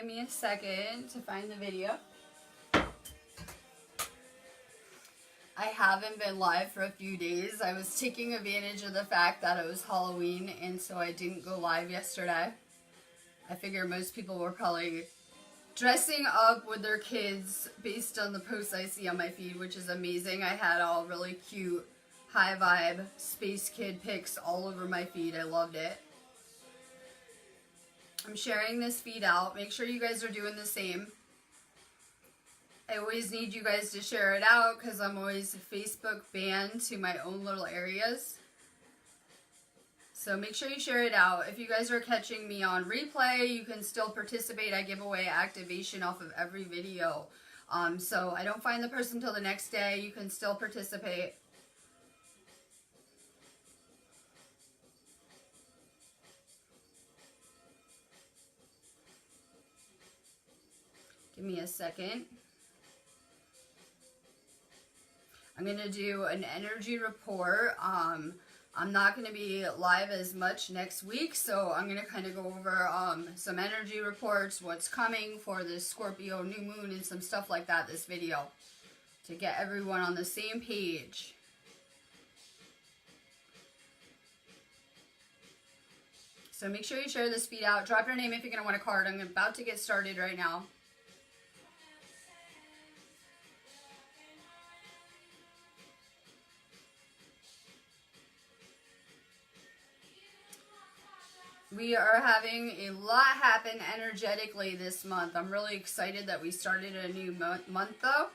me a second to find the video. I haven't been live for a few days. I was taking advantage of the fact that it was Halloween, and so I didn't go live yesterday. I figure most people were probably dressing up with their kids based on the posts I see on my feed, which is amazing. I had all really cute, high vibe, space kid pics all over my feed. I loved it. I'm sharing this feed out. Make sure you guys are doing the same. I always need you guys to share it out because I'm always Facebook banned to my own little areas. So make sure you share it out. If you guys are catching me on replay, you can still participate. I give away activation off of every video. So I don't find the person till the next day. You can still participate. Give me a second. I'm going to do an energy report. I'm not going to be live as much next week, so I'm going to kind of go over some energy reports, what's coming for this Scorpio new moon and some stuff like that this video to get everyone on the same page. So make sure you share this feed out. Drop your name if you're going to want a card. I'm about to get started right now. We are having a lot happen energetically this month. I'm really excited that we started a new month though.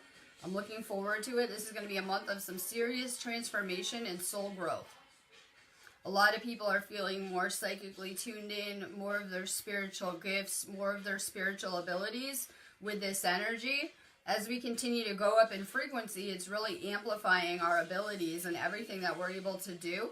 I'm looking forward to it. This is going to be a month of some serious transformation and soul growth. A lot of people are feeling more psychically tuned in, more of their spiritual gifts, more of their spiritual abilities with this energy. As we continue to go up in frequency, it's really amplifying our abilities and everything that we're able to do.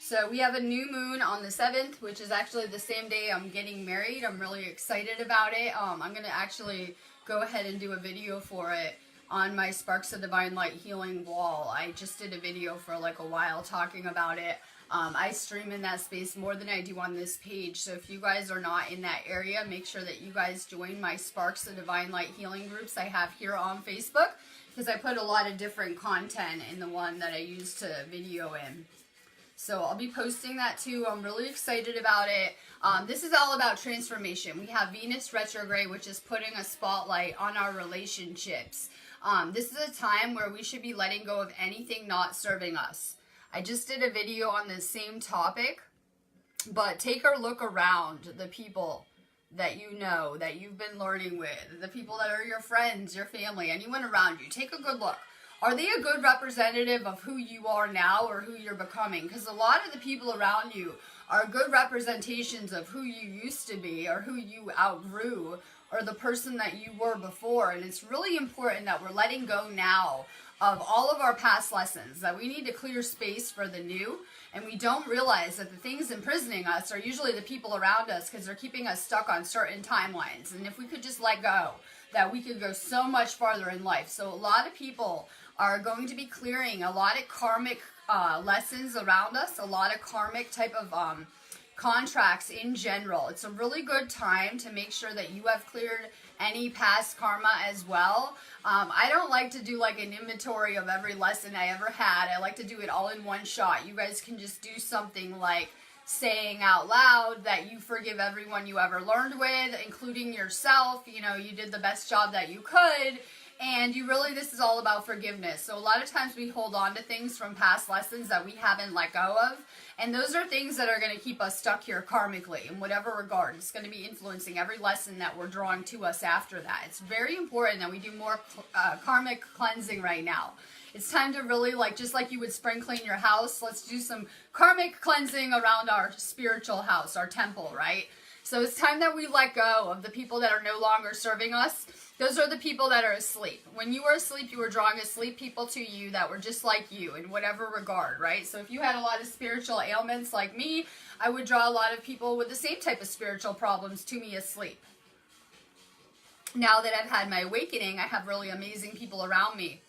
So we have a new moon on the 7th, which is actually the same day I'm getting married. I'm really excited about it. I'm going to actually go ahead and do a video for it on my Sparks of Divine Light Healing wall. I just did a video for like a while talking about it. I stream in that space more than I do on this page. So if you guys are not in that area, make sure that you guys join my Sparks of Divine Light Healing groups I have here on Facebook, because I put a lot of different content in the one that I use to video in. So I'll be posting that too. I'm really excited about it. This is all about transformation. We have Venus retrograde, which is putting a spotlight on our relationships. This is a time where we should be letting go of anything not serving us. I just did a video on this same topic, but take a look around the people that you know, that you've been learning with, the people that are your friends, your family, anyone around you. Take a good look. Are they a good representative of who you are now or who you're becoming? Because a lot of the people around you are good representations of who you used to be or who you outgrew or the person that you were before. And it's really important that we're letting go now of all of our past lessons, that we need to clear space for the new. And we don't realize that the things imprisoning us are usually the people around us because they're keeping us stuck on certain timelines. And if we could just let go, that we could go so much farther in life. So a lot of people are going to be clearing a lot of karmic lessons around us, a lot of karmic type of contracts in general. It's a really good time to make sure that you have cleared any past karma as well. I don't like to do like an inventory of every lesson I ever had. I like to do it all in one shot. You guys can just do something like saying out loud that you forgive everyone you ever learned with, including yourself. You know, you did the best job that you could. And you really, this is all about forgiveness. So a lot of times we hold on to things from past lessons that we haven't let go of. And those are things that are going to keep us stuck here karmically in whatever regard. It's going to be influencing every lesson that we're drawing to us after that. It's very important that we do more karmic cleansing right now. It's time to really, like, just like you would spring clean your house, let's do some karmic cleansing around our spiritual house, our temple, right? So it's time that we let go of the people that are no longer serving us. Those are the people that are asleep. When you were asleep, you were drawing asleep people to you that were just like you in whatever regard, right? So if you had a lot of spiritual ailments like me, I would draw a lot of people with the same type of spiritual problems to me asleep. Now that I've had my awakening, I have really amazing people around me.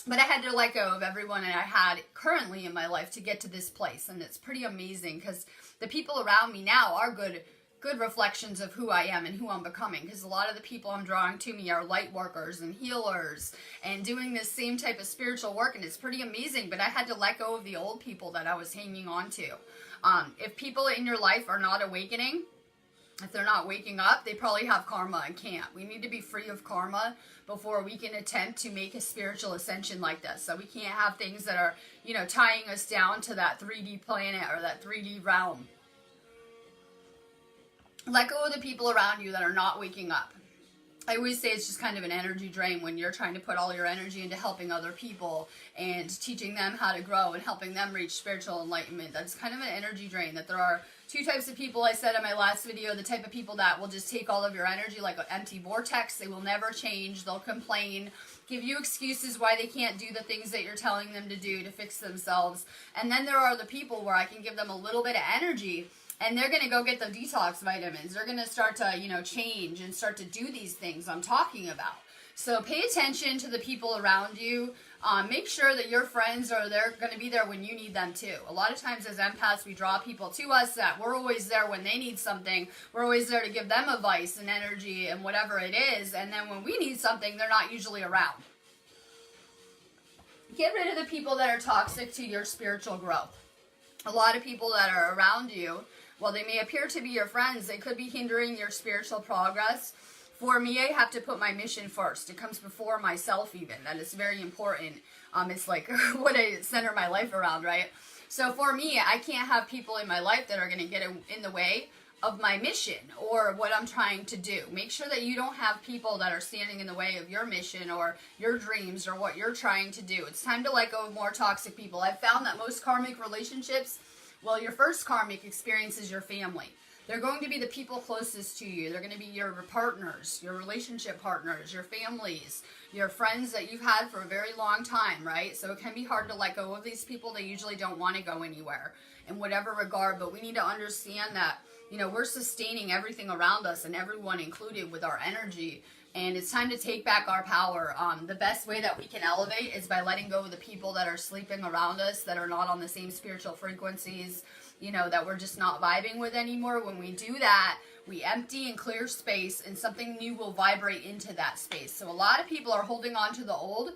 But I had to let go of everyone that I had currently in my life to get to this place. And it's pretty amazing because the people around me now are good good reflections of who I am and who I'm becoming, because a lot of the people I'm drawing to me are light workers and healers and doing this same type of spiritual work, and it's pretty amazing. But I had to let go of the old people that I was hanging on to. If people in your life are not awakening, if they're not waking up, they probably have karma and can't. We need to be free of karma before we can attempt to make a spiritual ascension like this. So we can't have things that are, tying us down to that 3D planet or that 3D realm. Let go of the people around you that are not waking up. I always say it's just kind of an energy drain when you're trying to put all your energy into helping other people and teaching them how to grow and helping them reach spiritual enlightenment. That's kind of an energy drain. That there are two types of people, I said in my last video. The type of people that will just take all of your energy like an empty vortex. They will never change. They'll complain, give you excuses why they can't do the things that you're telling them to do to fix themselves. And then there are the people where I can give them a little bit of energy, and they're going to go get the detox vitamins. They're going to start to, change and start to do these things I'm talking about. So pay attention to the people around you. Make sure that your friends they're going to be there when you need them too. A lot of times as empaths, we draw people to us that we're always there when they need something. We're always there to give them advice and energy and whatever it is. And then when we need something, they're not usually around. Get rid of the people that are toxic to your spiritual growth. A lot of people that are around you, while they may appear to be your friends, they could be hindering your spiritual progress. For me, I have to put my mission first. It comes before myself even. That is very important. It's like what I center my life around, right? So for me, I can't have people in my life that are going to get in the way of my mission or what I'm trying to do. Make sure that you don't have people that are standing in the way of your mission or your dreams or what you're trying to do. It's time to let go of more toxic people. I've found that most karmic relationships, well, your first karmic experience is your family. They're going to be the people closest to you. They're going to be your partners, your relationship partners, your families, your friends that you've had for a very long time, right? So it can be hard to let go of these people. They usually don't want to go anywhere in whatever regard, but we need to understand that, we're sustaining everything around us and everyone included with our energy. And it's time to take back our power. The best way that we can elevate is by letting go of the people that are sleeping around us, that are not on the same spiritual frequencies, that we're just not vibing with anymore. When we do that, we empty and clear space, and something new will vibrate into that space. So a lot of people are holding on to the old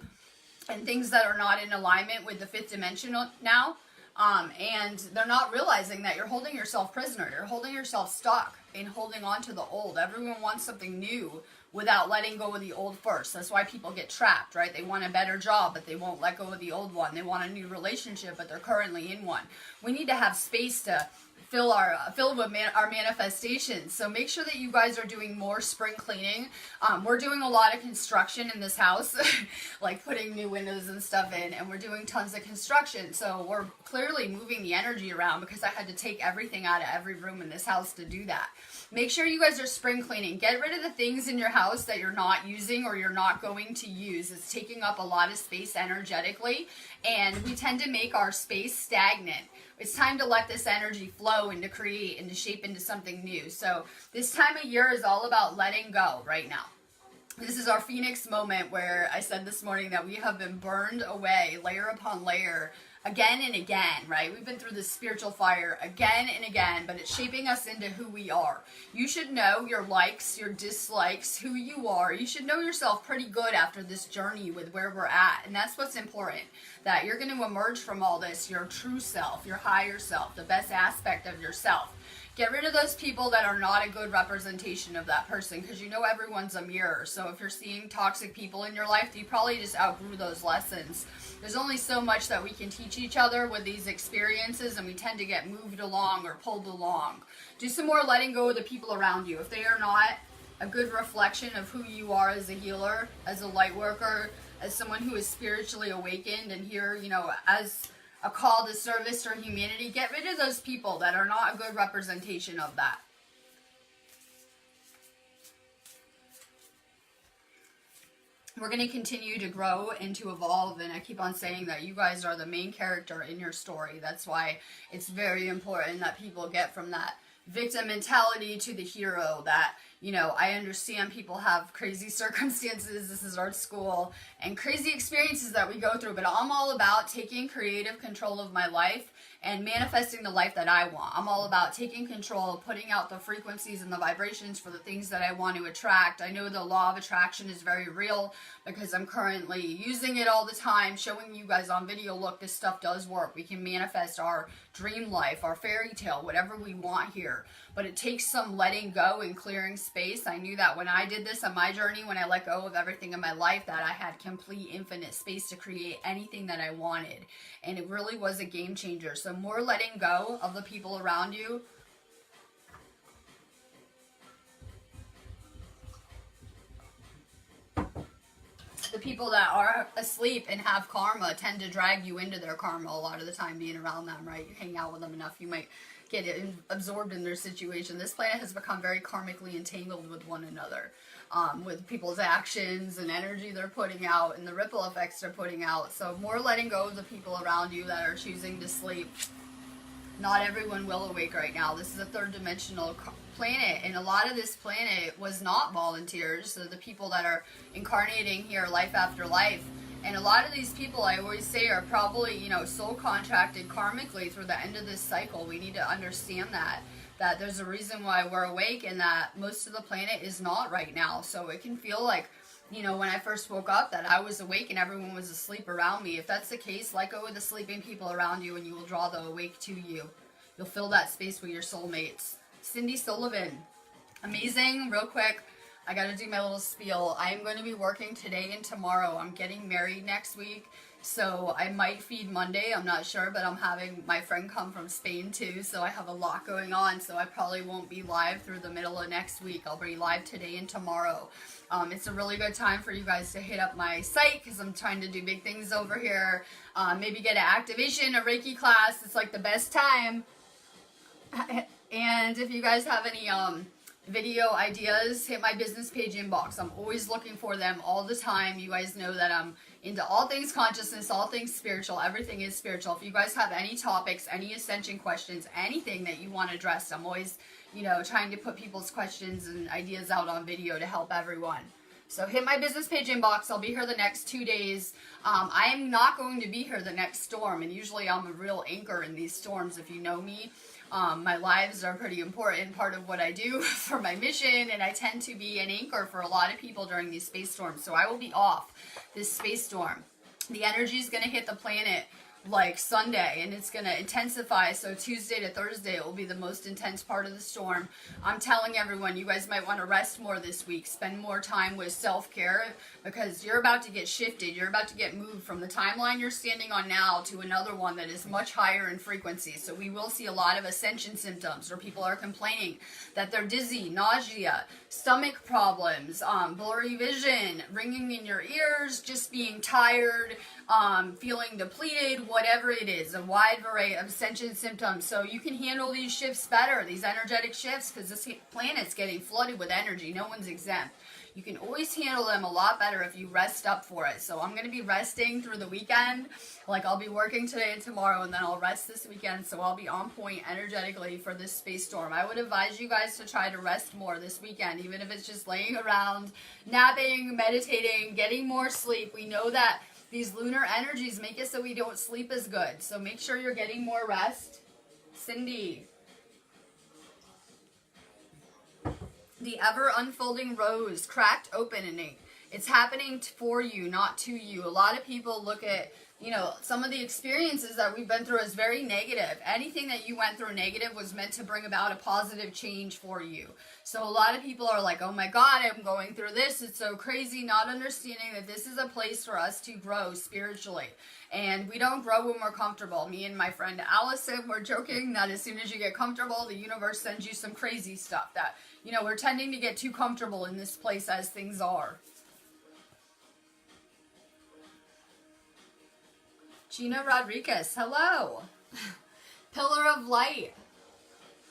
and things that are not in alignment with the fifth dimension now. And they're not realizing that you're holding yourself prisoner. You're holding yourself stuck in holding on to the old. Everyone wants something new without letting go of the old first. That's why people get trapped, right? They want a better job, but they won't let go of the old one. They want a new relationship, but they're currently in one. We need to have space to fill with our manifestations. So make sure that you guys are doing more spring cleaning. We're doing a lot of construction in this house, like putting new windows and stuff in, and we're doing tons of construction. So we're clearly moving the energy around because I had to take everything out of every room in this house to do that. Make sure you guys are spring cleaning. Get rid of the things in your house that you're not using or you're not going to use. It's taking up a lot of space energetically, and we tend to make our space stagnant. It's time to let this energy flow and to create and to shape into something new. So this time of year is all about letting go right now. This is our Phoenix moment where I said this morning that we have been burned away layer upon layer again and again, right? We've been through this spiritual fire again and again, but it's shaping us into who we are. You should know your likes, your dislikes, who you are. You should know yourself pretty good after this journey with where we're at. And that's what's important, that you're going to emerge from all this, your true self, your higher self, the best aspect of yourself. Get rid of those people that are not a good representation of that person, because everyone's a mirror. So if you're seeing toxic people in your life, you probably just outgrew those lessons. There's only so much that we can teach each other with these experiences, and we tend to get moved along or pulled along. Do some more letting go of the people around you. If they are not a good reflection of who you are as a healer, as a light worker, as someone who is spiritually awakened and here, as a call to service or humanity, get rid of those people that are not a good representation of that. We're going to continue to grow and to evolve, and I keep on saying that you guys are the main character in your story. That's why it's very important that people get from that victim mentality to the hero, that, I understand people have crazy circumstances, this is art school, and crazy experiences that we go through, but I'm all about taking creative control of my life and manifesting the life that I want. I'm all about taking control, putting out the frequencies and the vibrations for the things that I want to attract. I know the law of attraction is very real because I'm currently using it all the time, showing you guys on video, look, this stuff does work. We can manifest our dream life, our fairy tale, whatever we want here. But it takes some letting go and clearing space. I knew that when I did this on my journey, when I let go of everything in my life, that I had complete infinite space to create anything that I wanted. And it really was a game changer. So more letting go of the people around you. The people that are asleep and have karma tend to drag you into their karma a lot of the time, being around them, right? You hang out with them enough, you might get absorbed in their situation. This planet has become very karmically entangled with one another, with people's actions and energy they're putting out and the ripple effects they're putting out. So more letting go of the people around you that are choosing to sleep. Not everyone will awake right now. This is a third dimensional planet, and a lot of this planet was not volunteers. So the people that are incarnating here life after life, and a lot of these people, I always say, are probably, you know, soul contracted karmically through the end of this cycle. We need to understand that there's a reason why we're awake, and that most of the planet is not right now. So it can feel like, you know, when I first woke up, that I was awake and everyone was asleep around me. If that's the case, let go of the sleeping people around you and you will draw the awake to you. You'll fill that space with your soulmates. Cindy Sullivan. Amazing. Real quick, I got to do my little spiel. I am going to be working today and tomorrow. I'm getting married next week, so I might feed Monday. I'm not sure, but I'm having my friend come from Spain too, so I have a lot going on, so I probably won't be live through the middle of next week. I'll be live today and tomorrow. It's a really good time for you guys to hit up my site because I'm trying to do big things over here. Maybe get an activation, a Reiki class. It's like the best time. And if you guys have any video ideas, hit my business page inbox. I'm always looking for them all the time. You guys know that I'm into all things consciousness, all things spiritual. Everything is spiritual. If you guys have any topics, any ascension questions, anything that you want addressed, I'm always, you know, trying to put people's questions and ideas out on video to help everyone. So hit my business page inbox. I'll be here the next 2 days. I am not going to be here the next storm, and usually I'm a real anchor in these storms if you know me. My lives are a pretty important part of what I do for my mission, and I tend to be an anchor for a lot of people during these space storms. So I will be off this space storm. The energy is going to hit the planet like Sunday, and it's going to intensify. So Tuesday to Thursday, it will be the most intense part of the storm. I'm telling everyone, you guys might want to rest more this week, spend more time with self-care, because you're about to get shifted. You're about to get moved from the timeline you're standing on now to another one that is much higher in frequency. So we will see a lot of ascension symptoms where people are complaining that they're dizzy, nausea, stomach problems, blurry vision, ringing in your ears, just being tired, feeling depleted, whatever it is, a wide variety of ascension symptoms. So you can handle these shifts better, these energetic shifts, because this planet's getting flooded with energy. No one's exempt. You can always handle them a lot better if you rest up for it. So I'm going to be resting through the weekend. Like, I'll be working today and tomorrow, and then I'll rest this weekend. So I'll be on point energetically for this space storm. I would advise you guys to try to rest more this weekend, even if it's just laying around, napping, meditating, getting more sleep. We know that these lunar energies make it so we don't sleep as good. So make sure you're getting more rest. Cindy. The ever unfolding rose cracked open, and it's happening for you, not to you. A lot of people look at, you know, some of the experiences that we've been through as very negative. Anything that you went through negative was meant to bring about a positive change for you. So a lot of people are like, oh my God, I'm going through this. It's so crazy, not understanding that this is a place for us to grow spiritually. And we don't grow when we're comfortable. Me and my friend Allison were joking that as soon as you get comfortable, the universe sends you some crazy stuff that, you know, we're tending to get too comfortable in this place as things are. Gina Rodriguez, hello. Pillar of light.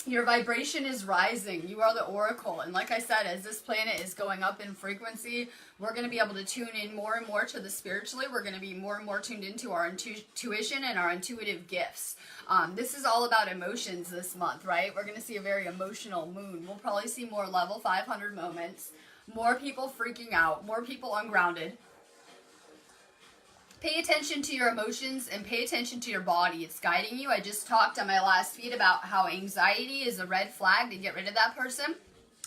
Your vibration is rising. You are the oracle. And like I said, as this planet is going up in frequency, we're going to be able to tune in more and more to the spiritually. We're going to be more and more tuned into our intuition and our intuitive gifts. This is all about emotions this month, right? We're going to see a very emotional moon. We'll probably see more level 500 moments, more people freaking out, more people ungrounded. Pay attention to your emotions and pay attention to your body. It's guiding you. I just talked on my last feed about how anxiety is a red flag to get rid of that person.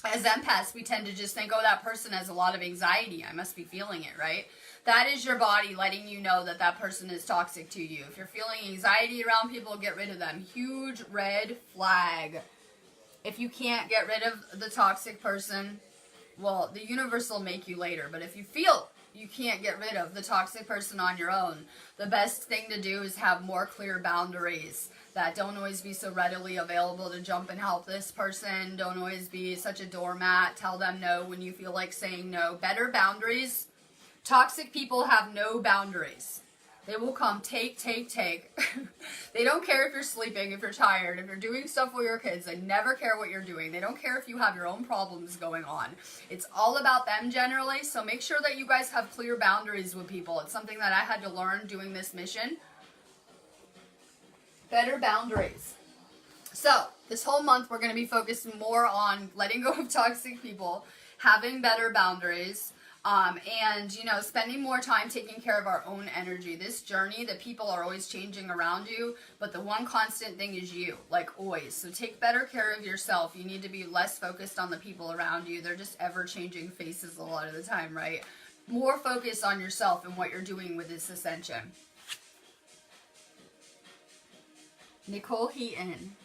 As empaths, we tend to just think, oh, that person has a lot of anxiety. I must be feeling it, right? That is your body letting you know that that person is toxic to you. If you're feeling anxiety around people, get rid of them. Huge red flag. If you can't get rid of the toxic person, well, the universe will make you later. But if you feel you can't get rid of the toxic person on your own, the best thing to do is have more clear boundaries that don't always be so readily available to jump and help this person. Don't always be such a doormat. Tell them no when you feel like saying no. Better boundaries. Toxic people have no boundaries. They will come take. They don't care if you're sleeping, if you're tired, if you're doing stuff with your kids. They never care what you're doing. They don't care if you have your own problems going on. It's all about them generally, so make sure that you guys have clear boundaries with people. It's something that I had to learn doing this mission. Better boundaries. So, this whole month we're going to be focused more on letting go of toxic people, having better boundaries, and, you know, spending more time taking care of our own energy. This journey, that people are always changing around you, but the one constant thing is you, like always. So take better care of yourself. You need to be less focused on the people around you. They're just ever-changing faces a lot of the time, right? More focus on yourself and what you're doing with this ascension. Nicole Heaton.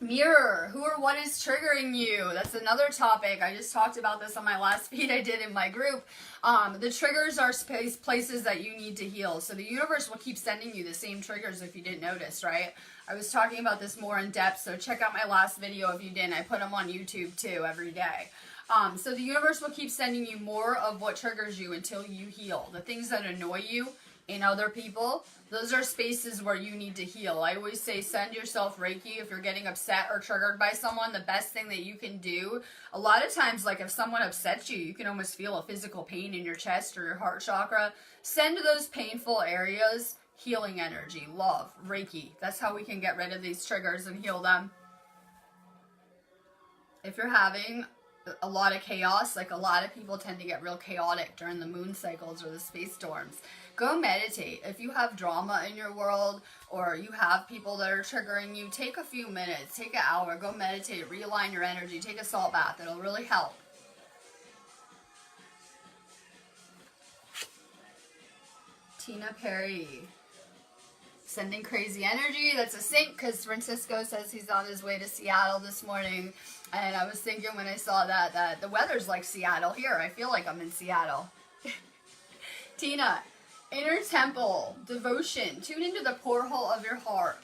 Mirror, who or what is triggering you? That's another topic. I just talked about this on my last feed I did in my group. The triggers are places that you need to heal. So the universe will keep sending you the same triggers if you didn't notice, right? I was talking about this more in depth, so check out my last video if you didn't. I put them on YouTube too every day. So the universe will keep sending you more of what triggers you until you heal. The things that annoy you in other people, those are spaces where you need to heal. I always say send yourself Reiki if you're getting upset or triggered by someone. The best thing that you can do, a lot of times, like if someone upsets you, you can almost feel a physical pain in your chest or your heart chakra. Send to those painful areas healing energy, love, Reiki. That's how we can get rid of these triggers and heal them. If you're having a lot of chaos, like a lot of people tend to get real chaotic during the moon cycles or the space storms, go meditate. If you have drama in your world or you have people that are triggering you, take a few minutes, take an hour, go meditate, realign your energy, take a salt bath. It'll really help. Tina Perry. Sending crazy energy. That's a sync because Francisco says he's on his way to Seattle this morning. And I was thinking when I saw that the weather's like Seattle here. I feel like I'm in Seattle. Tina, inner temple, devotion. Tune into the porthole of your heart.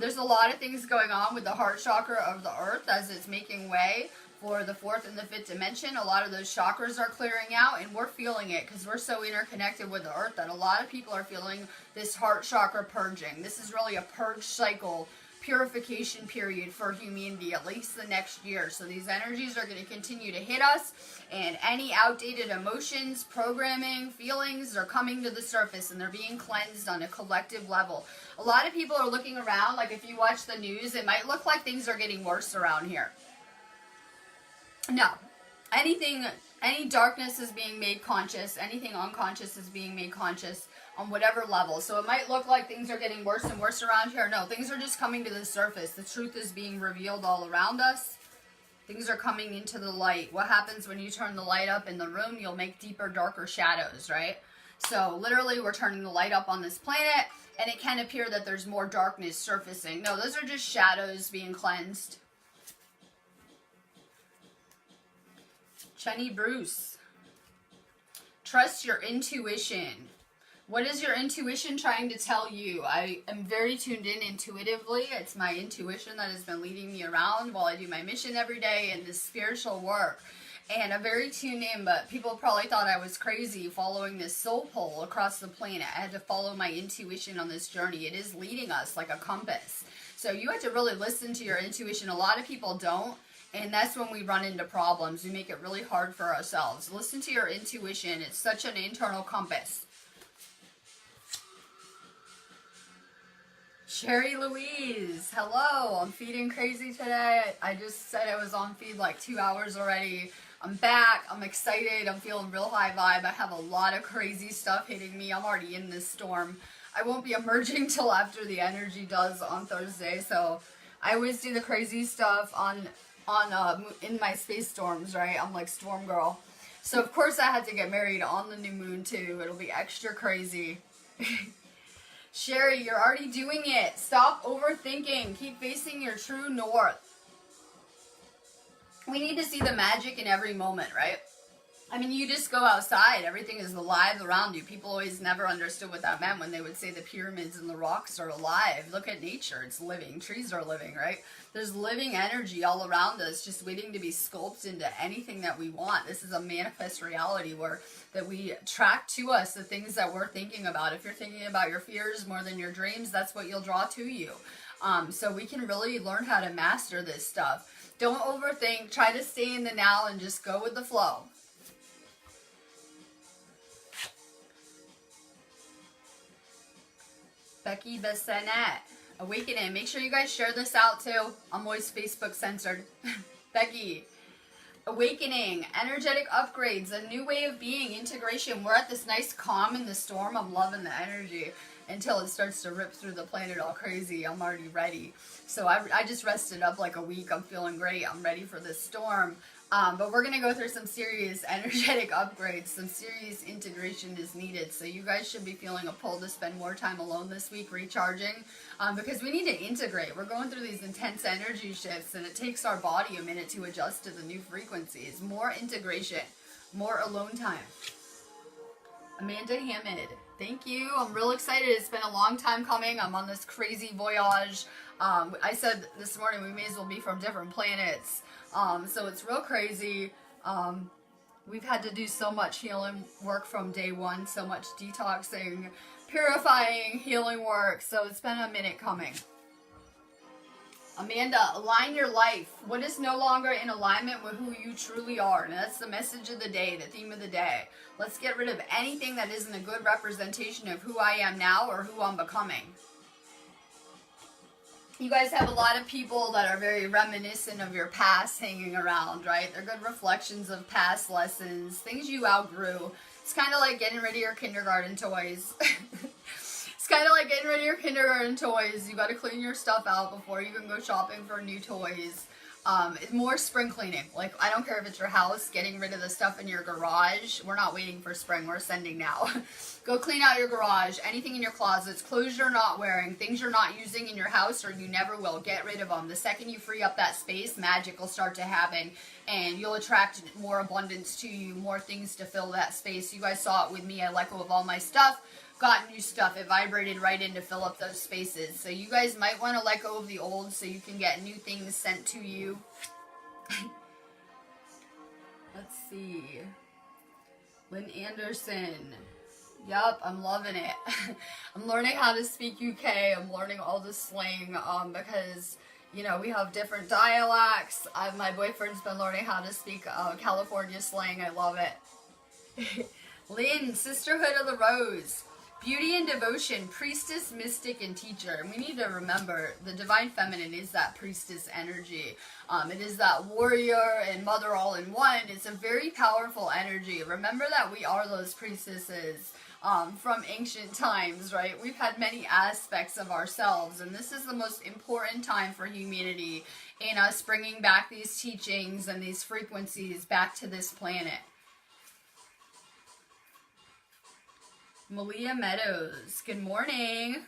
There's a lot of things going on with the heart chakra of the earth as it's making way for the fourth and the fifth dimension. A lot of those chakras are clearing out, and we're feeling it because we're so interconnected with the earth that a lot of people are feeling this heart chakra purging. This is really a purge cycle, purification period for humanity, at least the next year. So these energies are going to continue to hit us, and any outdated emotions, programming, feelings are coming to the surface, and they're being cleansed on a collective level. A lot of people are looking around, like if you watch the news, it might look like things are getting worse around here. No. Any darkness is being made conscious. Anything unconscious is being made conscious on whatever level. So it might look like things are getting worse and worse around here. No, things are just coming to the surface. The truth is being revealed all around us. Things are coming into the light. What happens when you turn the light up in the room? You'll make deeper, darker shadows, right? So literally we're turning the light up on this planet, and it can appear that there's more darkness surfacing. No, those are just shadows being cleansed. Jenny Bruce. Trust your intuition. What is your intuition trying to tell you? I am very tuned in intuitively. It's my intuition that has been leading me around while I do my mission every day and this spiritual work. And I'm very tuned in, but people probably thought I was crazy following this soul pole across the planet. I had to follow my intuition on this journey. It is leading us like a compass. So you have to really listen to your intuition. A lot of people don't. And that's when we run into problems. We make it really hard for ourselves. Listen to your intuition. It's such an internal compass. Sherry Louise, hello. I'm feeding crazy today. I just said I was on feed like 2 hours already. I'm back. I'm excited. I'm feeling real high vibe. I have a lot of crazy stuff hitting me. I'm already in this storm. I won't be emerging till after the energy does on Thursday. So I always do the crazy stuff in my space storms, right? I'm like storm girl. So of course I had to get married on the new moon too. It'll be extra crazy. Sherry, you're already doing it. Stop overthinking. Keep facing your true north. We need to see the magic in every moment, right? I mean, you just go outside. Everything is alive around you. People always never understood what that meant when they would say the pyramids and the rocks are alive. Look at nature. It's living. Trees are living, right? There's living energy all around us just waiting to be sculpted into anything that we want. This is a manifest reality that we attract to us the things that we're thinking about. If you're thinking about your fears more than your dreams, that's what you'll draw to you. So we can really learn how to master this stuff. Don't overthink. Try to stay in the now and just go with the flow. Becky Bessenet, Awakening. Make sure you guys share this out too. I'm always Facebook censored. Becky, Awakening, energetic upgrades, a new way of being, integration. We're at this nice calm in the storm. I'm loving the energy until it starts to rip through the planet all crazy. I'm already ready. So I just rested up like a week. I'm feeling great. I'm ready for this storm. But we're going to go through some serious energetic upgrades. Some serious integration is needed. So you guys should be feeling a pull to spend more time alone this week recharging. Because we need to integrate. We're going through these intense energy shifts. And it takes our body a minute to adjust to the new frequencies. More integration. More alone time. Amanda Hammond. Thank you. I'm real excited. It's been a long time coming. I'm on this crazy voyage. I said this morning we may as well be from different planets. So it's real crazy. We've had to do so much healing work from day one, so much detoxing, purifying, healing work. So it's been a minute coming. Amanda, align your life. What is no longer in alignment with who you truly are? And that's the message of the day, the theme of the day. Let's get rid of anything that isn't a good representation of who I am now or who I'm becoming. You guys have a lot of people that are very reminiscent of your past hanging around, right? They're good reflections of past lessons, things you outgrew. It's kind of like getting rid of your kindergarten toys. It's kind of like getting rid of your kindergarten toys. You got to clean your stuff out before you can go shopping for new toys. It's more spring cleaning. Like, I don't care if it's your house, getting rid of the stuff in your garage. We're not waiting for spring. We're sending now. Go clean out your garage. Anything in your closets. Clothes you're not wearing. Things you're not using in your house or you never will. Get rid of them. The second you free up that space, magic will start to happen. And you'll attract more abundance to you. More things to fill that space. You guys saw it with me. I let go of all my stuff. Got new stuff. It vibrated right in to fill up those spaces. So you guys might want to let go of the old so you can get new things sent to you. Let's see. Lynn Anderson. Yup, I'm loving it. I'm learning how to speak UK. I'm learning all the slang because, you know, we have different dialects. My boyfriend's been learning how to speak California slang. I love it. Lynn, Sisterhood of the Rose. Beauty and devotion, priestess, mystic, and teacher. And we need to remember the divine feminine is that priestess energy. It is that warrior and mother all in one. It's a very powerful energy. Remember that we are those priestesses from ancient times, right? We've had many aspects of ourselves, and this is the most important time for humanity in us bringing back these teachings and these frequencies back to this planet. Malia Meadows, good morning.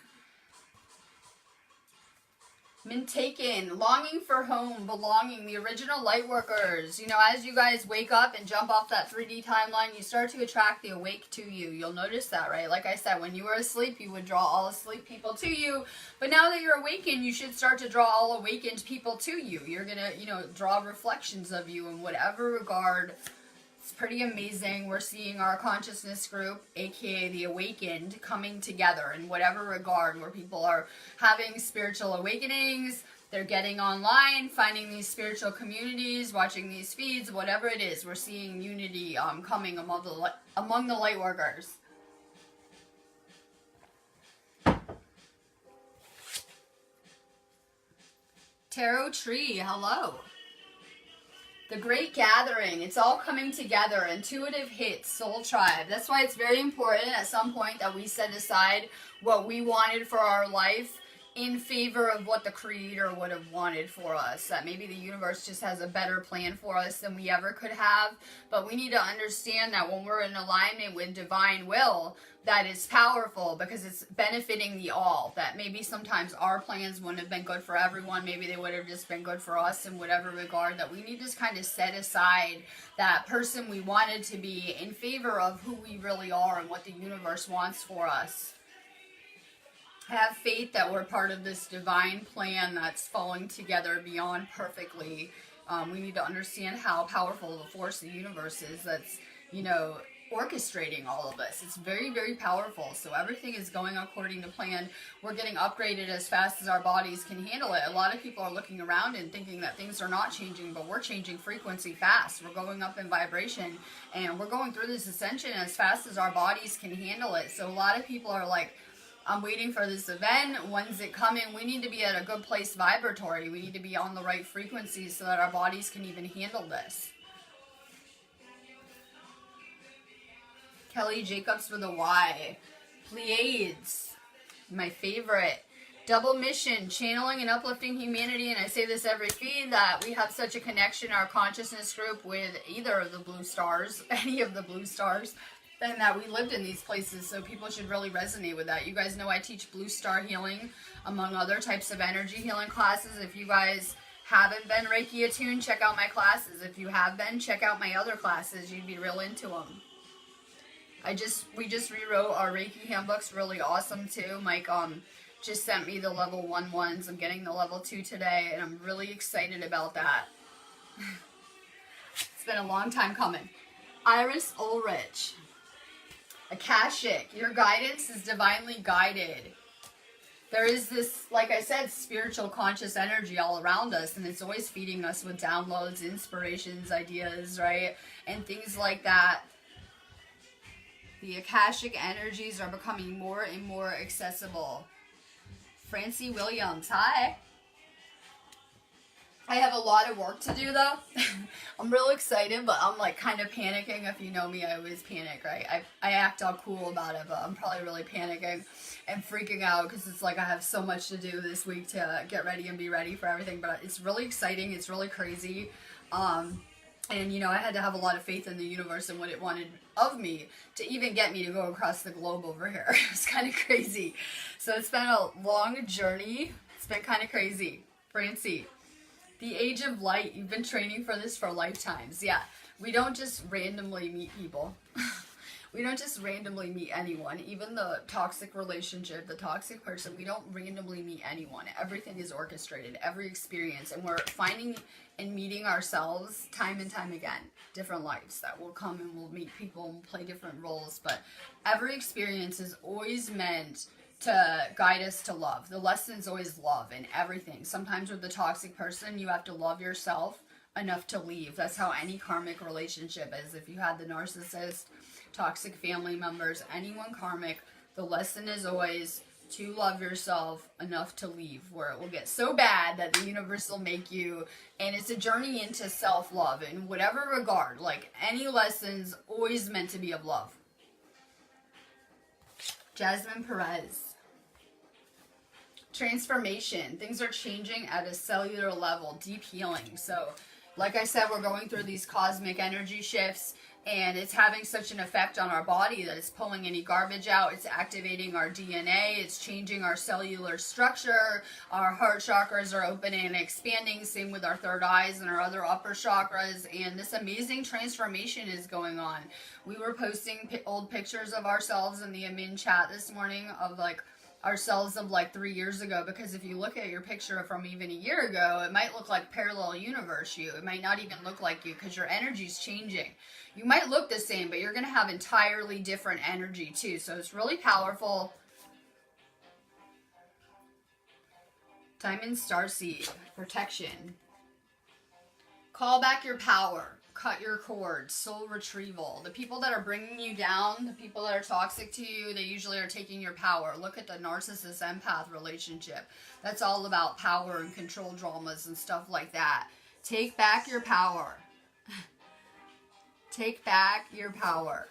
Mintaken, longing for home, belonging, the original light workers. You know, as you guys wake up and jump off that 3D timeline, you start to attract the awake to you. You'll notice that, right? Like I said, when you were asleep, you would draw all asleep people to you. But now that you're awakened, you should start to draw all awakened people to you. You're going to, you know, draw reflections of you in whatever regard. It's pretty amazing. We're seeing our consciousness group, aka the awakened, coming together in whatever regard, where people are having spiritual awakenings, they're getting online, finding these spiritual communities, watching these feeds, whatever it is. We're seeing unity coming among the light workers. Tarot Tree, hello. The Great Gathering. It's all coming together. Intuitive hits, Soul Tribe. That's why it's very important at some point that we set aside what we wanted for our life in favor of what the Creator would have wanted for us. That maybe the universe just has a better plan for us than we ever could have. But we need to understand that when we're in alignment with divine will, that is powerful because it's benefiting the all. That maybe sometimes our plans wouldn't have been good for everyone. Maybe they would have just been good for us in whatever regard. That we need to kind of set aside that person we wanted to be in favor of who we really are and what the universe wants for us. Have faith that we're part of this divine plan that's falling together beyond perfectly. We need to understand how powerful the force of the universe is that's, you know, orchestrating all of this. It's very, very powerful. So everything is going according to plan. We're getting upgraded as fast as our bodies can handle it. A lot of people are looking around and thinking that things are not changing, but we're changing frequency fast. We're going up in vibration and we're going through this ascension as fast as our bodies can handle it. So a lot of people are like, I'm waiting for this event. When's it coming? We need to be at a good place vibratory. We need to be on the right frequency so that our bodies can even handle this. Kelly Jacobs with a Y. Pleiades, my favorite. Double mission, channeling and uplifting humanity. And I say this every feed that we have such a connection, our consciousness group, with either of the blue stars, any of the blue stars, and that we lived in these places. So people should really resonate with that. You guys know I teach blue star healing, among other types of energy healing classes. If you guys haven't been Reiki attuned, check out my classes. If you have been, check out my other classes. You'd be real into them. We just rewrote our Reiki handbooks, really awesome too. Mike just sent me the level 1 ones. I'm getting the level 2 today, and I'm really excited about that. It's been a long time coming. Iris Ulrich. Akashic, your guidance is divinely guided. There is this, like I said, spiritual conscious energy all around us, and it's always feeding us with downloads, inspirations, ideas, right? And things like that. The Akashic energies are becoming more and more accessible. Francie Williams, hi. I have a lot of work to do though. I'm real excited, but I'm like kind of panicking. If you know me, I always panic, right? I act all cool about it, but I'm probably really panicking and freaking out because it's like I have so much to do this week to get ready and be ready for everything. But it's really exciting. It's really crazy. And, you know, I had to have a lot of faith in the universe and what it wanted of me to even get me to go across the globe over here. It's kind of crazy. So it's been a long journey. It's been kind of crazy. Francie, the age of light. You've been training for this for lifetimes. Yeah, we don't just randomly meet people. We don't just randomly meet anyone. Even the toxic relationship, the toxic person, we don't randomly meet anyone. Everything is orchestrated, every experience. And we're finding and meeting ourselves time and time again. Different lives that will come and we'll meet people and we'll play different roles. But every experience is always meant to guide us to love. The lesson's always love in everything. Sometimes with the toxic person, you have to love yourself enough to leave. That's how any karmic relationship is. If you had the narcissist, toxic family members, anyone karmic, the lesson is always to love yourself enough to leave, where it will get so bad that the universe will make you, and it's a journey into self-love in whatever regard. Like any lesson's always meant to be of love. Jasmine Perez. Transformation. Things are changing at a cellular level. Deep healing. So, like I said, we're going through these cosmic energy shifts, and it's having such an effect on our body that it's pulling any garbage out. It's activating our DNA. It's changing our cellular structure. Our heart chakras are opening and expanding. Same with our third eyes and our other upper chakras. And this amazing transformation is going on. We were posting old pictures of ourselves in the admin chat this morning of like ourselves of like 3 years ago, because if you look at your picture from even a year ago, it might look like parallel universe you. It might not even look like you because your energy's changing. You might look the same, but you're going to have entirely different energy too. So it's really powerful. Diamond Starseed, protection. Call back your power. Cut your cords. Soul retrieval. The people that are bringing you down, the people that are toxic to you, they usually are taking your power. Look at the narcissist empath relationship. That's all about power and control dramas and stuff like that. Take back your power. Take back your power.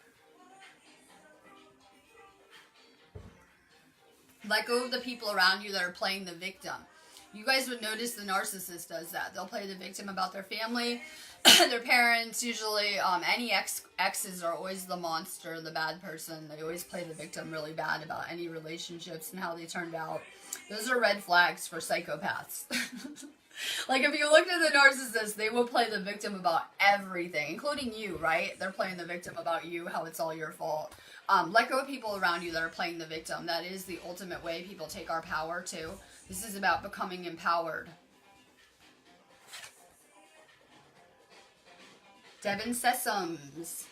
Let go of the people around you that are playing the victim. You guys would notice the narcissist does that. They'll play the victim about their family, their parents. Usually, any exes are always the monster, the bad person. They always play the victim really bad about any relationships and how they turned out. Those are red flags for psychopaths. Like, if you look at the narcissist, they will play the victim about everything, including you, right? They're playing the victim about you, how it's all your fault. Let go of people around you that are playing the victim. That is the ultimate way people take our power, too. This is about becoming empowered. Devin Sesums.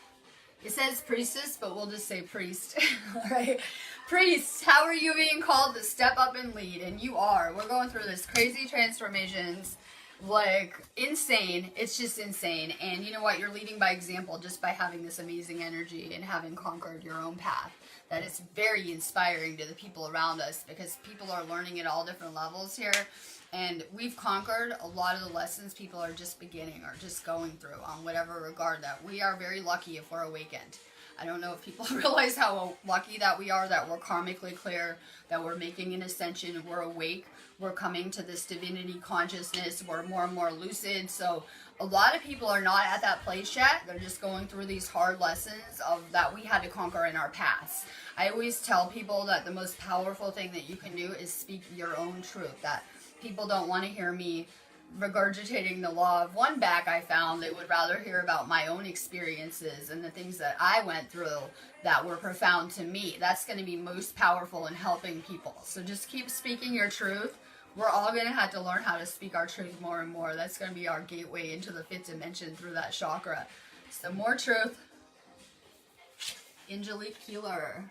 It says priestess, but we'll just say priest. All right. Priest, how are you being called to step up and lead? And you are. We're going through this crazy transformations. Like, insane. It's just insane. And you know what? You're leading by example just by having this amazing energy and having conquered your own path. That is very inspiring to the people around us, because people are learning at all different levels here. And we've conquered a lot of the lessons people are just beginning or just going through on whatever regard that. We are very lucky if we're awakened. I don't know if people realize how lucky that we are, that we're karmically clear, that we're making an ascension, we're awake, we're coming to this divinity consciousness, we're more and more lucid. So a lot of people are not at that place yet. They're just going through these hard lessons of that we had to conquer in our past. I always tell people that the most powerful thing that you can do is speak your own truth. That people don't want to hear me regurgitating the law of one back. I found they would rather hear about my own experiences and the things that I went through that were profound to me. That's going to be most powerful in helping people. So just keep speaking your truth. We're all going to have to learn how to speak our truth more and more. That's going to be our gateway into the fifth dimension through that chakra. So more truth. Angelique Healer.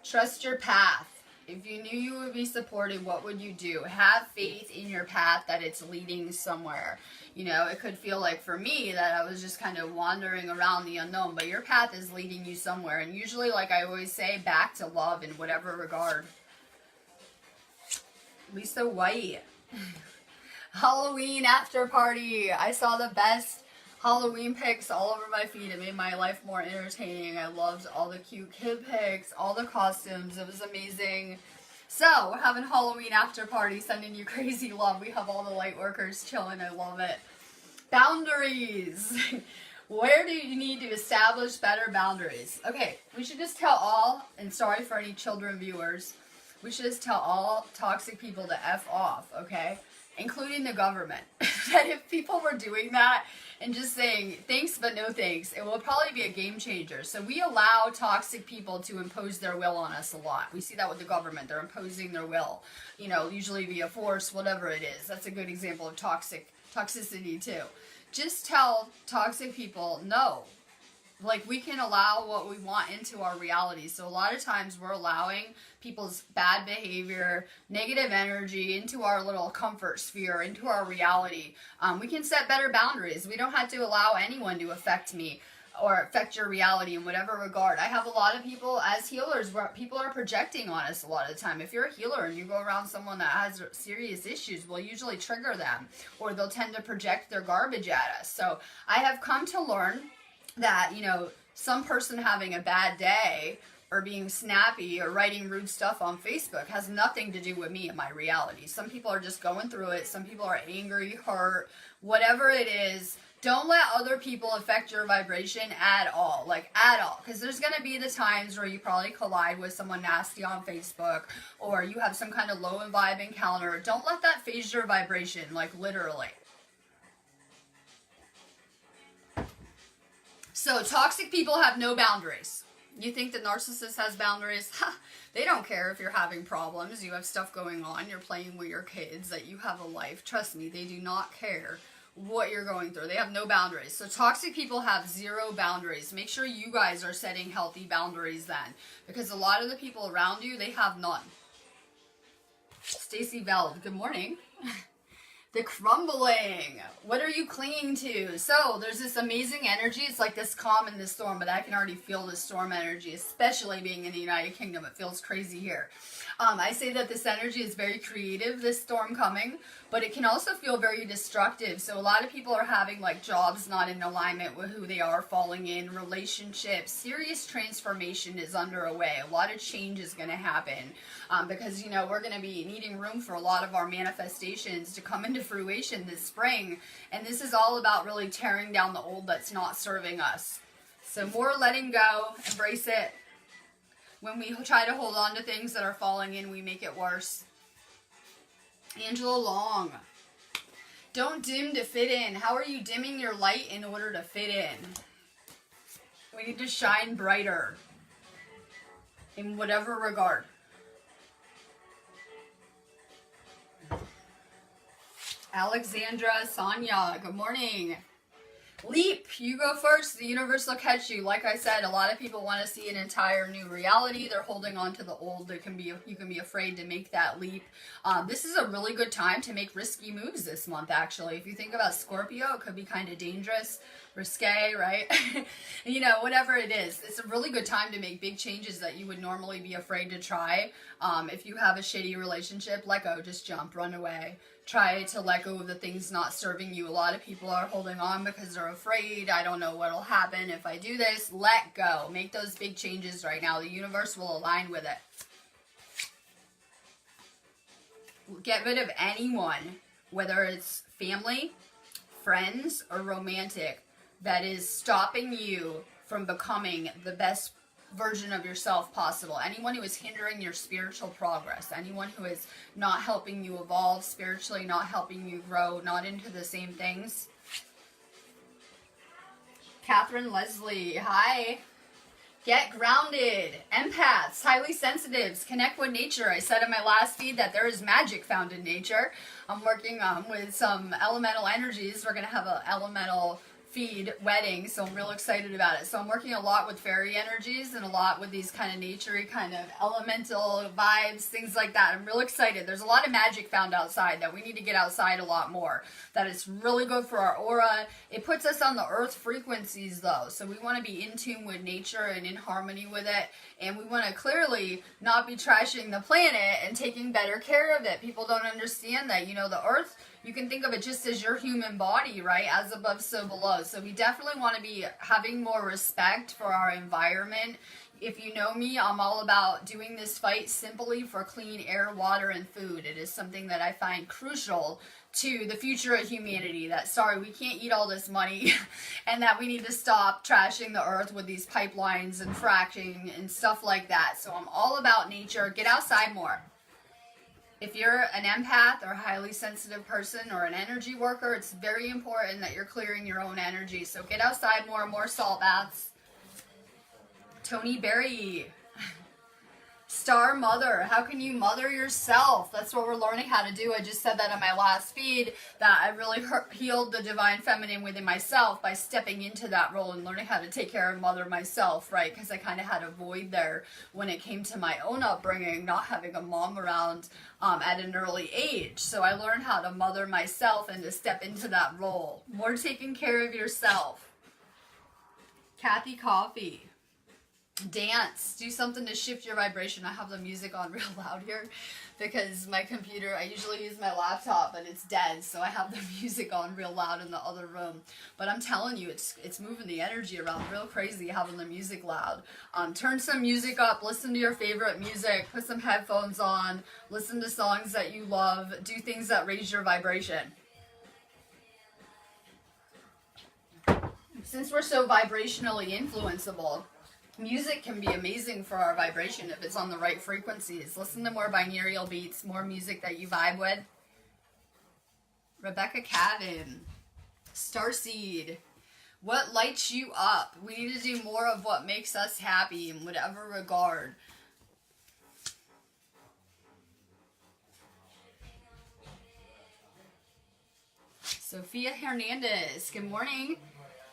Trust your path. If you knew you would be supported, what would you do? Have faith in your path that it's leading somewhere. You know, it could feel like for me that I was just kind of wandering around the unknown, but your path is leading you somewhere. And usually, like I always say, back to love in whatever regard. Lisa White. Halloween after party. I saw the best Halloween pics all over my feed. It made my life more entertaining. I loved all the cute kid pics, all the costumes. It was amazing. So, we're having Halloween after party, sending you crazy love. We have all the light workers chilling. I love it. Boundaries. Where do you need to establish better boundaries? Okay, we should just tell all, and sorry for any children viewers, we should just tell all toxic people to F off, okay? Including the government. That if people were doing that and just saying thanks but no thanks, it will probably be a game changer. So we allow toxic people to impose their will on us a lot. We see that with the government. They're imposing their will, you know, usually via force, whatever it is. That's a good example of toxicity too. Just tell toxic people no. Like, we can allow what we want into our reality. So a lot of times we're allowing people's bad behavior, negative energy into our little comfort sphere, into our reality. We can set better boundaries. We don't have to allow anyone to affect me or affect your reality in whatever regard. I have a lot of people as healers where people are projecting on us a lot of the time. If you're a healer and you go around someone that has serious issues, we'll usually trigger them, or they'll tend to project their garbage at us. So I have come to learn that, you know, some person having a bad day or being snappy or writing rude stuff on Facebook has nothing to do with me and my reality. Some people are just going through it. Some people are angry, hurt, whatever it is. Don't let other people affect your vibration at all, like at all. Because there's going to be the times where you probably collide with someone nasty on Facebook, or you have some kind of low vibe encounter. Don't let that phase your vibration, like literally. So, toxic people have no boundaries. You think the narcissist has boundaries? Ha! They don't care if you're having problems, you have stuff going on, you're playing with your kids, that you have a life. Trust me, they do not care what you're going through. They have no boundaries. So, toxic people have zero boundaries. Make sure you guys are setting healthy boundaries then. Because a lot of the people around you, they have none. Stacy Veld, good morning. The crumbling. What are you clinging to? So there's this amazing energy. It's like this calm in this storm, but I can already feel the storm energy, especially being in the United Kingdom. It feels crazy here. I say that this energy is very creative, this storm coming, but it can also feel very destructive. So a lot of people are having like jobs not in alignment with who they are, falling in relationships. Serious transformation is underway. A lot of change is going to happen because, you know, we're going to be needing room for a lot of our manifestations to come into fruition this spring. And this is all about really tearing down the old that's not serving us. So more letting go, embrace it. When we try to hold on to things that are falling in, we make it worse. Angela Long. Don't dim to fit in. How are you dimming your light in order to fit in? We need to shine brighter in whatever regard. Alexandra, Sonia, good morning. Leap, you go first. The universe will catch you. Like I said, a lot of people want to see an entire new reality. They're holding on to the old. You can be afraid to make that leap. This is a really good time to make risky moves this month, actually. If you think about Scorpio, it could be kind of dangerous, risque, right? You know, whatever it is. It's a really good time to make big changes that you would normally be afraid to try. If you have a shitty relationship, let go. Just jump, run away. Try to let go of the things not serving you. A lot of people are holding on because they're afraid. I don't know what'll happen if I do this. Let go. Make those big changes right now. The universe will align with it. Get rid of anyone, whether it's family, friends, or romantic, that is stopping you from becoming the best version of yourself possible. Anyone who is hindering your spiritual progress, anyone who is not helping you evolve spiritually, not helping you grow, not into the same things. Catherine Leslie, hi. Get grounded. Empaths, highly sensitives, connect with nature. I said in my last feed that there is magic found in nature. I'm working with some elemental energies. We're going to have an elemental feed wedding, so I'm real excited about it. So I'm working a lot with fairy energies and a lot with these kind of naturey, kind of elemental vibes, things like that. I'm real excited. There's a lot of magic found outside that we need to get outside a lot more. That is really good for our aura. It puts us on the earth frequencies though, so we want to be in tune with nature and in harmony with it, and we want to clearly not be trashing the planet and taking better care of it. People don't understand that, you know, the earth, you can think of it just as your human body, right? As above, so below. So we definitely want to be having more respect for our environment. If you know me, I'm all about doing this fight simply for clean air, water, and food. It is something that I find crucial to the future of humanity. That, sorry, we can't eat all this money and that we need to stop trashing the earth with these pipelines and fracking and stuff like that. So I'm all about nature. Get outside more. If you're an empath or a highly sensitive person or an energy worker, it's very important that you're clearing your own energy. So get outside more salt baths. Tony Berry. Star Mother. How can you mother yourself? That's what we're learning how to do. I just said that on my last feed, that I really healed the divine feminine within myself by stepping into that role and learning how to take care and mother myself, right? Because I kind of had a void there when it came to my own upbringing, not having a mom around at an early age. So I learned how to mother myself and to step into that role. More taking care of yourself. Kathy Coffee. Dance. Do something to shift your vibration. I have the music on real loud here because my computer, I usually use my laptop, but it's dead, so I have the music on real loud in the other room. But I'm telling you, it's moving the energy around real crazy having the music loud. Turn some music up, listen to your favorite music, put some headphones on, listen to songs that you love, do things that raise your vibration. Since we're so vibrationally influenceable, music can be amazing for our vibration if it's on the right frequencies. Listen to more binaural beats, more music that you vibe with. Rebecca Cavan. Starseed. What lights you up? We need to do more of what makes us happy in whatever regard. Sophia Hernandez. Good morning.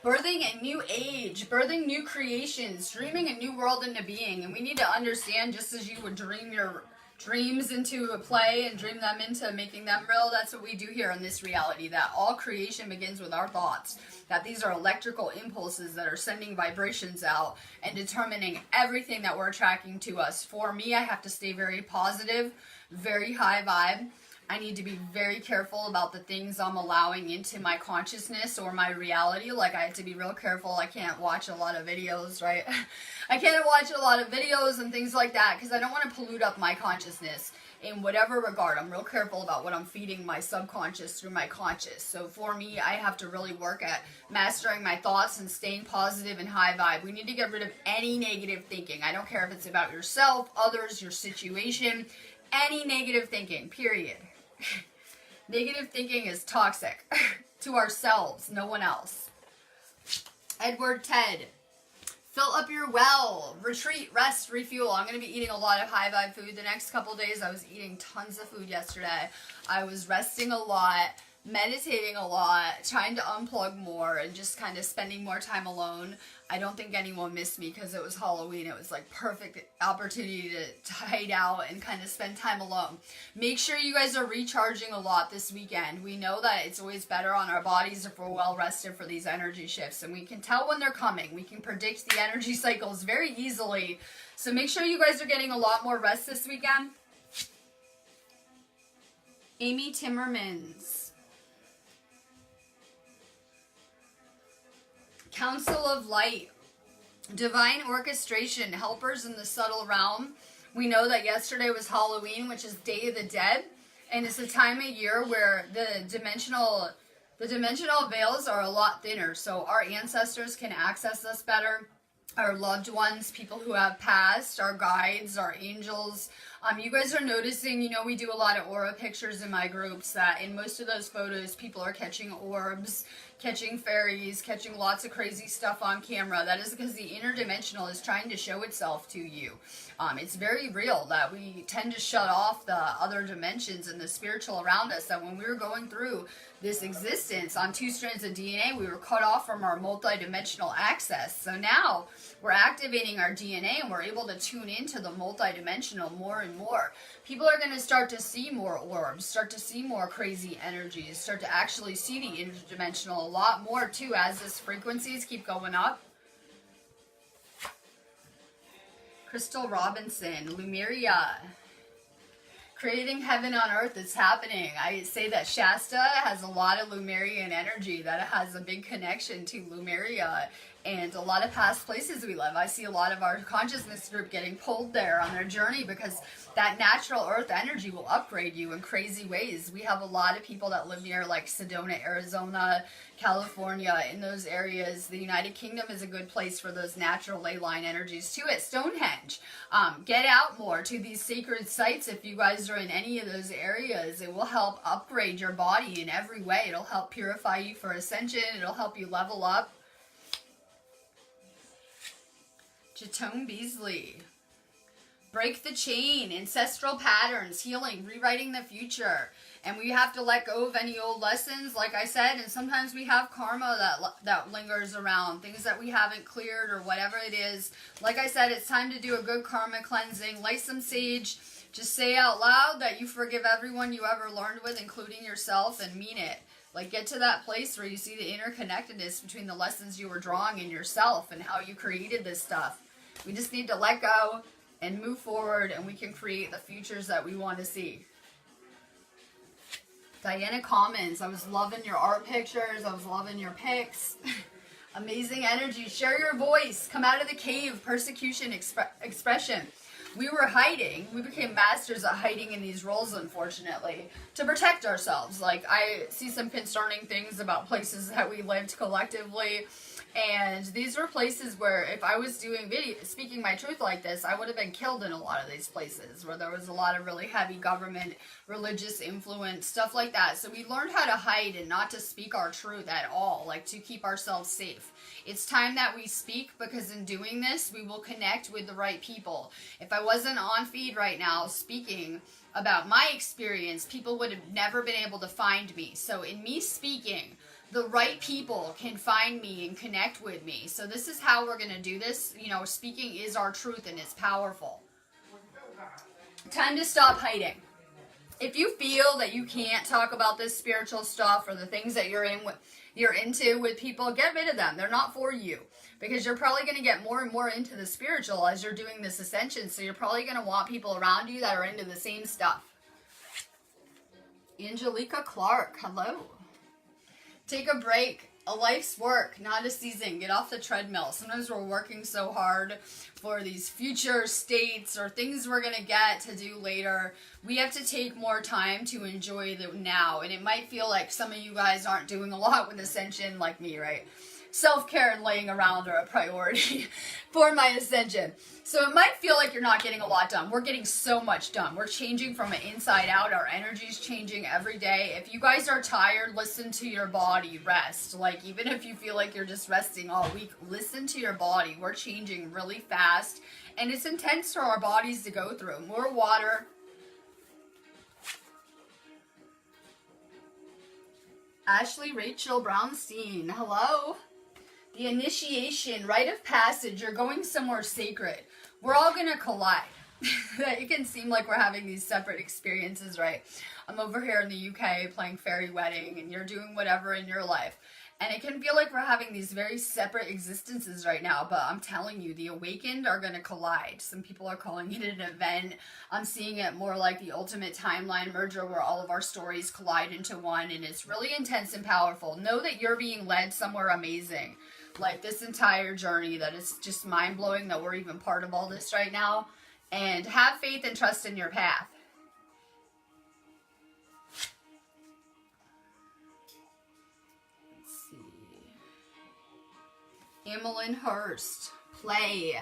Birthing a new age, birthing new creations, dreaming a new world into being. And we need to understand, just as you would dream your dreams into a play and dream them into making them real. That's what we do here in this reality, that all creation begins with our thoughts, that these are electrical impulses that are sending vibrations out and determining everything that we're attracting to us. For me, I have to stay very positive, very high vibe. I need to be very careful about the things I'm allowing into my consciousness or my reality. Like, I have to be real careful. I can't watch a lot of videos, right? I can't watch a lot of videos and things like that because I don't want to pollute up my consciousness in whatever regard. I'm real careful about what I'm feeding my subconscious through my conscious. So for me, I have to really work at mastering my thoughts and staying positive and high vibe. We need to get rid of any negative thinking. I don't care if it's about yourself, others, your situation, any negative thinking, period. Negative thinking is toxic to ourselves, no one else. Edward Ted, fill up your well, retreat, rest, refuel. I'm going to be eating a lot of high vibe food the next couple days. I was eating tons of food yesterday. I was resting a lot, meditating a lot, trying to unplug more, and just kind of spending more time alone. I don't think anyone missed me because it was Halloween. It was like perfect opportunity to hide out and kind of spend time alone. Make sure you guys are recharging a lot this weekend. We know that it's always better on our bodies if we're well rested for these energy shifts, and we can tell when they're coming. We can predict the energy cycles very easily. So make sure you guys are getting a lot more rest this weekend. Amy Timmermans. Council of Light, divine orchestration, helpers in the subtle realm. We know that yesterday was Halloween, which is Day of the Dead, and it's a time of year where the dimensional veils are a lot thinner, so our ancestors can access us better. Our loved ones, people who have passed, our guides, our angels. You guys are noticing, we do a lot of aura pictures in my groups, that in most of those photos, people are catching orbs, catching fairies, catching lots of crazy stuff on camera. That is because the interdimensional is trying to show itself to you. It's very real that we tend to shut off the other dimensions and the spiritual around us, that when we were going through this existence on 2 strands of DNA, we were cut off from our multidimensional access. So now we're activating our DNA and we're able to tune into the multidimensional more and more. People are going to start to see more orbs, start to see more crazy energies, start to actually see the interdimensional a lot more too as these frequencies keep going up. Crystal Robinson, Lumeria. Creating heaven on earth is happening. I say that Shasta has a lot of Lumerian energy, that it has a big connection to Lumeria and a lot of past places we live. I see a lot of our consciousness group getting pulled there on their journey because that natural earth energy will upgrade you in crazy ways. We have a lot of people that live near like Sedona, Arizona, California, in those areas. The United Kingdom is a good place for those natural ley line energies too. At Stonehenge, get out more to these sacred sites if you guys are in any of those areas. It will help upgrade your body in every way. It'll help purify you for ascension. It'll help you level up. Jatone Beasley. Break the chain, ancestral patterns, healing, rewriting the future. And we have to let go of any old lessons, like I said, and sometimes we have karma that lingers around, things that we haven't cleared or whatever it is. Like I said, it's time to do a good karma cleansing. Light some sage. Just say out loud that you forgive everyone you ever learned with, including yourself, and mean it. Like, get to that place where you see the interconnectedness between the lessons you were drawing in yourself and how you created this stuff. We just need to let go and move forward, and we can create the futures that we want to see. Diana Commons, I was loving your art pictures. I was loving your pics. Amazing energy. Share your voice. Come out of the cave. Persecution expression. We were hiding. We became masters at hiding in these roles, unfortunately, to protect ourselves. Like, I see some concerning things about places that we lived collectively. And these were places where if I was doing speaking my truth like this, I would have been killed in a lot of these places where there was a lot of really heavy government, religious influence, stuff like that. So we learned how to hide and not to speak our truth at all, like to keep ourselves safe. It's time that we speak, because in doing this, we will connect with the right people. If I wasn't on feed right now speaking about my experience, people would have never been able to find me. So in me speaking, the right people can find me and connect with me. So this is how we're going to do this. Speaking is our truth, and it's powerful. Time to stop hiding. If you feel that you can't talk about this spiritual stuff or the things that you're into with people, get rid of them. They're not for you, because you're probably going to get more and more into the spiritual as you're doing this ascension. So you're probably going to want people around you that are into the same stuff. Angelica Clark, hello. Take a break. A life's work, not a season. Get off the treadmill. Sometimes we're working so hard for these future states or things we're going to get to do later. We have to take more time to enjoy the now. And it might feel like some of you guys aren't doing a lot with ascension like me, right? Self-care and laying around are a priority for my ascension. So it might feel like you're not getting a lot done. We're getting so much done. We're changing from an inside out. Our energy's changing every day. If you guys are tired, listen to your body, rest. Like, even if you feel like you're just resting all week, listen to your body. We're changing really fast, and it's intense for our bodies to go through. More water. Ashley Rachel Brownstein, hello. The initiation, rite of passage, you're going somewhere sacred. We're all going to collide. It can seem like we're having these separate experiences, right? I'm over here in the UK playing fairy wedding, and you're doing whatever in your life. And it can feel like we're having these very separate existences right now, but I'm telling you, the awakened are going to collide. Some people are calling it an event. I'm seeing it more like the ultimate timeline merger where all of our stories collide into one, and it's really intense and powerful. Know that you're being led somewhere amazing. Like, this entire journey, that is just mind-blowing that we're even part of all this right now. And have faith and trust in your path. Emmeline Hurst, play.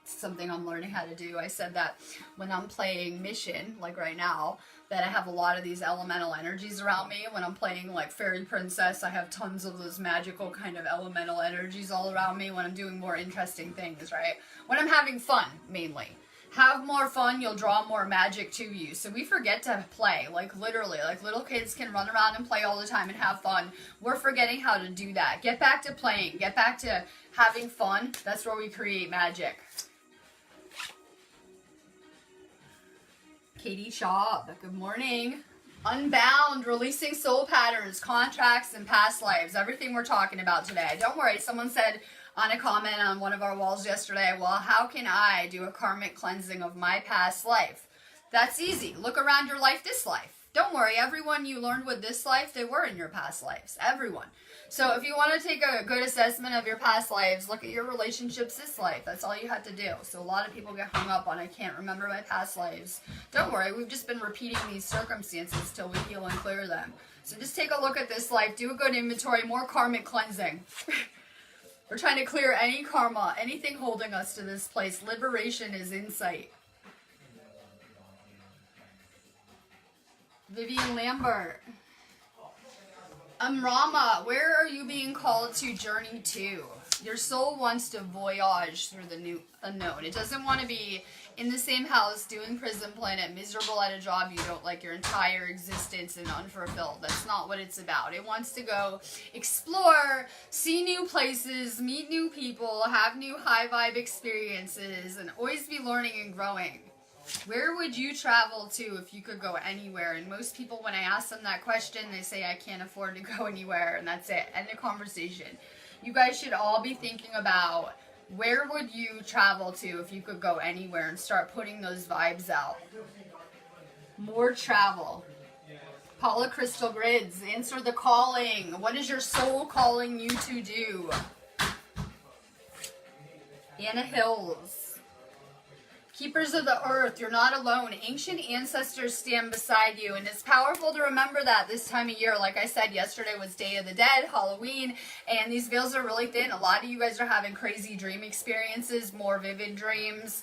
It's something I'm learning how to do. I said that when I'm playing Mission, like right now, that I have a lot of these elemental energies around me. When I'm playing like Fairy Princess, I have tons of those magical kind of elemental energies all around me when I'm doing more interesting things, right? When I'm having fun, mainly. Have more fun, you'll draw more magic to you. So we forget to play, like literally. Like, little kids can run around and play all the time and have fun. We're forgetting how to do that. Get back to playing. Get back to having fun. That's where we create magic. Katie Shaw, good morning. Unbound, releasing soul patterns, contracts, and past lives. Everything we're talking about today. Don't worry, someone said on a comment on one of our walls yesterday, well, how can I do a karmic cleansing of my past life? That's easy. Look around your life this life. Don't worry, everyone you learned with this life, they were in your past lives. Everyone. So if you want to take a good assessment of your past lives, look at your relationships this life. That's all you have to do. So a lot of people get hung up on, I can't remember my past lives. Don't worry, we've just been repeating these circumstances till we heal and clear them. So just take a look at this life, do a good inventory, more karmic cleansing. We're trying to clear any karma, anything holding us to this place. Liberation is in sight. Vivian Lambert. Rama, where are you being called to journey to? Your soul wants to voyage through the new unknown. It doesn't want to be in the same house, doing prison planet, miserable at a job you don't like your entire existence and unfulfilled. That's not what it's about. It wants to go explore, see new places, meet new people, have new high vibe experiences, and always be learning and growing. Where would you travel to if you could go anywhere? And most people, when I ask them that question, they say, I can't afford to go anywhere, and that's it. End of conversation. You guys should all be thinking about, where would you travel to if you could go anywhere, and start putting those vibes out. More travel. Paula Crystal Grids, answer the calling. What is your soul calling you to do? Anna Hills. Keepers of the earth, you're not alone. Ancient ancestors stand beside you, and it's powerful to remember that this time of year. Like I said, yesterday was Day of the Dead, Halloween, and these veils are really thin. A lot of you guys are having crazy dream experiences, more vivid dreams,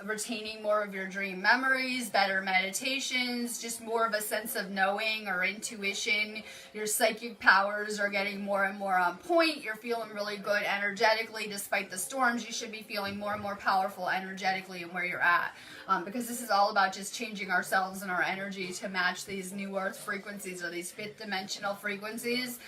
retaining more of your dream memories, better meditations, just more of a sense of knowing or intuition. Your psychic powers are getting more and more on point. You're feeling really good energetically. Despite the storms, you should be feeling more and more powerful energetically where you're at. Because this is all about just changing ourselves and our energy to match these new earth frequencies, or these fifth dimensional frequencies.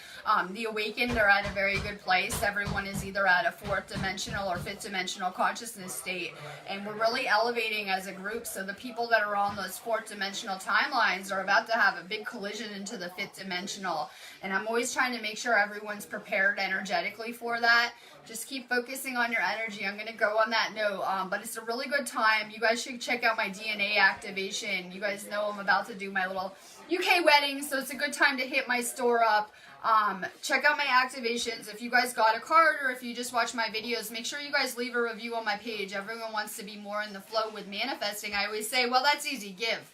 The awakened are at a very good place. Everyone is either at a fourth dimensional or fifth dimensional consciousness state, and we're really elevating as a group. So the people that are on those fourth dimensional timelines are about to have a big collision into the fifth dimensional, and I'm always trying to make sure everyone's prepared energetically for that. Just keep focusing on your energy. I'm going to go on that note, but it's a really good time. You guys should check out my DNA activation. You guys know I'm about to do my little UK wedding, so it's a good time to hit my store up. Check out my activations. If you guys got a card, or if you just watch my videos, make sure you guys leave a review on my page. Everyone wants to be more in the flow with manifesting. I always say, well, that's easy, give.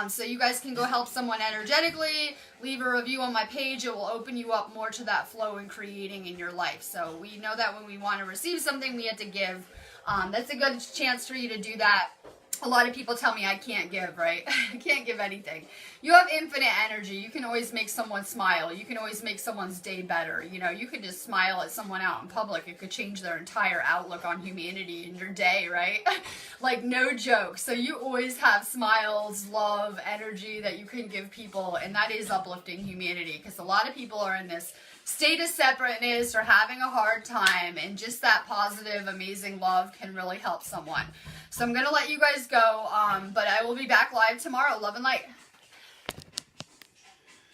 So you guys can go help someone energetically, leave a review on my page. It will open you up more to that flow and creating in your life. So we know that when we want to receive something, we have to give. That's a good chance for you to do that. A lot of people tell me I can't give, right? I can't give anything. You have infinite energy. You can always make someone smile. You can always make someone's day better. You know, you could just smile at someone out in public. It could change their entire outlook on humanity in your day, right? Like, no joke. So you always have smiles, love, energy that you can give people, and that is uplifting humanity, because a lot of people are in this state of separateness or having a hard time, and just that positive, amazing love can really help someone. So I'm going to let you guys go, but I will be back live tomorrow. Love and light.